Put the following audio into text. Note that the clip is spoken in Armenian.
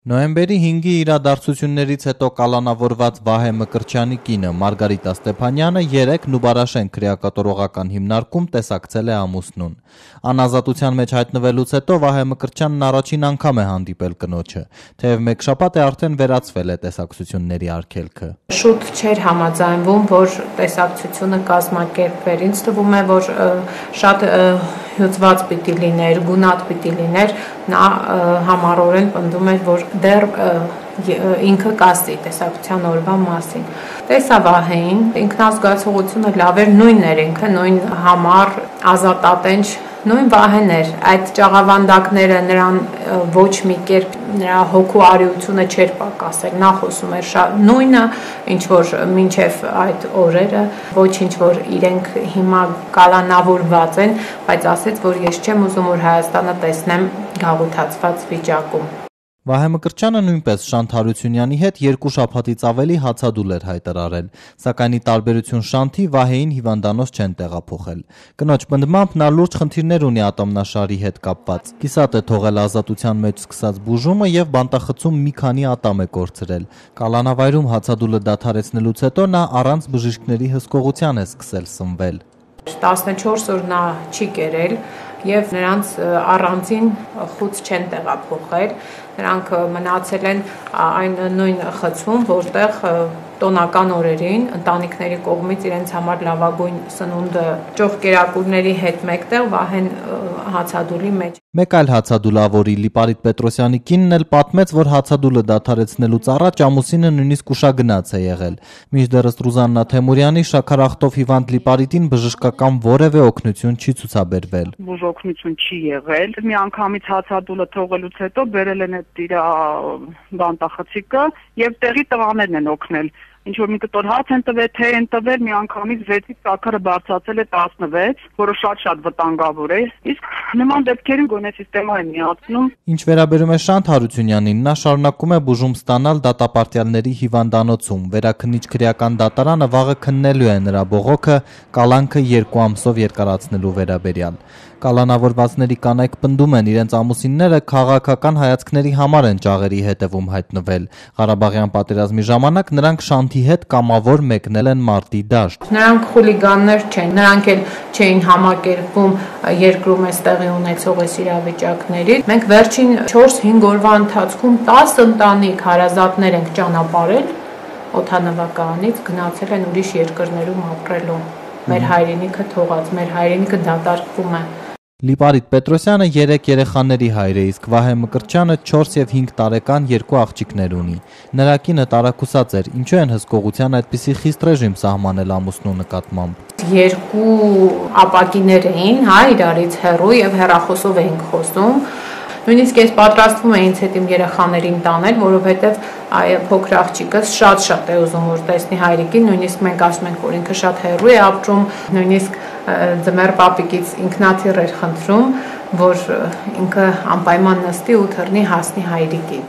Նոյեմբերի 5-ի իրադարձություններից հետո կալանավորված Վահե Մկրտչյանի կինը Մարգարիտա Ստեփանյանը 3 Նուբարաշեն քրեակատարողական հիմնարկում տեսակցել է ամուսնուն։ Անազատության մեջ հայտնվելուց հետո Վահե Մկրտչյանն առաջին անգամ է հանդիպել կնոջը, թեև մեկ շաբաթ է արդեն վերացվել է տեսակցությունների արգելքը։ Շուտ չէր համաձայնվում, որ տեսակցությունը կազմակերպվեր։ Ինձ թվում է, որ շատ հյուծված պիտի լիներ, գունատ պիտի լիներ, նա համառորեն պնդում էր, որ դեռ ինքը կասի տեսակցության օրվա մասին։ Տեսա Վահեին, ինքնազգացողությունը լավ էր, նույնն էր ինքը, նույն համառ, ազատատենչ, նույն Վահեն էր, այդ ճաղավանդակները նրան ոչ մի կերպ նրա հոգու արիությունը չէր պակասել, նա խոսում էր շատ նույնը, ինչ որ մինչև այդ օրերը, ոչինչ որ իրենք հիմա կալանավորված են, բայց ասեց, որ ես չեմ ուզում, որ Հայաստանը տեսնեմ գաղութացված վիճակում։ Վահե Մկրտչյանը նույնպես Շանթ Հարությունյանի հետ 2 շաբաթից ավելի հացադուլ էր հայտարարել, սակայն ի տարբերություն Շանթի Վահեին հիվանդանոց չեն տեղափոխել։ Կնոջ պնդմամբ նա լուրջ խնդիրներ ունի ատամնաշարի հետ կապված։ Կիսատ է թողել ազատության մեջ սկսած բուժումը եւ բանտախցում մի քանի ատամ է կորցրել։ Կալանավայրում հացադուլը դադարեցնելուց հետո նա առանց բժիշկների հսկողության է սկսել սնվել։ 14 օր նա չի կերել եւ նրանց առանձին խուց չեն տեղափոխել, նրանք մնացել են այն նույն խցում, որտեղ տոնական օրերին ընտանիքների կողմից իրենց համար լավագույն սնունդը ճողկերակուրների հետ մեկտեղ Վահեն հացադուլի մեջ։ Մեկ այլ հացադուլավորի Լիպարիտ Պետրոսյանի կինն էլ պատմեց, որ հացադուլը դադարեցնելուց առաջ ամուսինը նույնիսկ ուշագնաց է եղել։ Մինչդեռս Ռուզաննա Թեմուրյանի շաքարախտով հիվանդ Լիպարիտին բժշկական որևէ օգնություն չի ցուցաբերվել։ Բուժօգնություն չի եղել։ Մի անգամից հացադուլը թողելուց հետո բերել են այդ իր բանտախցիկը եւ տեղի տղաներն են օգնել։ Ինչ որ մի կտոր հաց են տվել, թե են տվել, մի անգամից 6-ից սաքարը բարձրացել է 16, որը շատ վտանգավոր է։ Իսկ նման դեպքերին գոնե սիստեմա է միացնում։ Ինչ վերաբերում է Շանթ Հարությունյանին, նա շարունակում է բուժում ստանալ դատապարտյալների հիվանդանոցում։ Վերաքննիչ քրեական դատարանը վաղը քննելու է նրա բողոքը կալանքը 2 ամսով երկարացնելու վերաբերյալ։ Կալանավորվածների կանայք պնդում են, իրենց ամուսինները քաղաքական հայացքների համար են ճաղերի հետևում հայտնվել։ Ղարաբաղյան պատերազմի ժամանակ նրանք Շանթի հետ կամավոր մեկնել են մարտի դաշտ։ Նրանք խուլիգաններ չեն, նրանք էլ չէին համակերպվում երկրում այս տեղի ունեցող այս իրավիճակների։ Մենք վերջին 4-5 օրվա ընթացքում 10 ընտանիք հարազատներ ենք ճանապարհել օդանավակայանից, գնացել են ուրիշ երկրներում ապրելու։ Մեր հայրենիքը թողած, մեր հայրենիքը դատարկվում է։ Լիպարիտ Պետրոսյանը 3 երեխաների հայր է, իսկ Վահե Մկրտչյանը 4 եւ 5 տարեկան 2 աղջիկներ ունի։ Նրա կինը տարակուսած էր, ինչու են հսկողության այդպիսի խիստ ռեժիմ սահմանել ամուսնու նկատմամբ։ 2 ապակիներ էին, իրարից հեռու եւ հեռախոսով էինք խոսում։ Նույնիսկ ես պատրաստվում եմ ինձ հետ իմ երեխաներին տանել, որովհետև փոքր աղջիկս շատ է ուզում որ տեսնի հայրիկին, նույնիսկ մենք ասում ենք, որ ինքը շատ հեռու է ապրում, նույնիսկ ձմեռ պապիկից ինքնաթիռ էր խնդրում, որ ինքը անպայման նստի ու թռնի հասնի հայրիկին։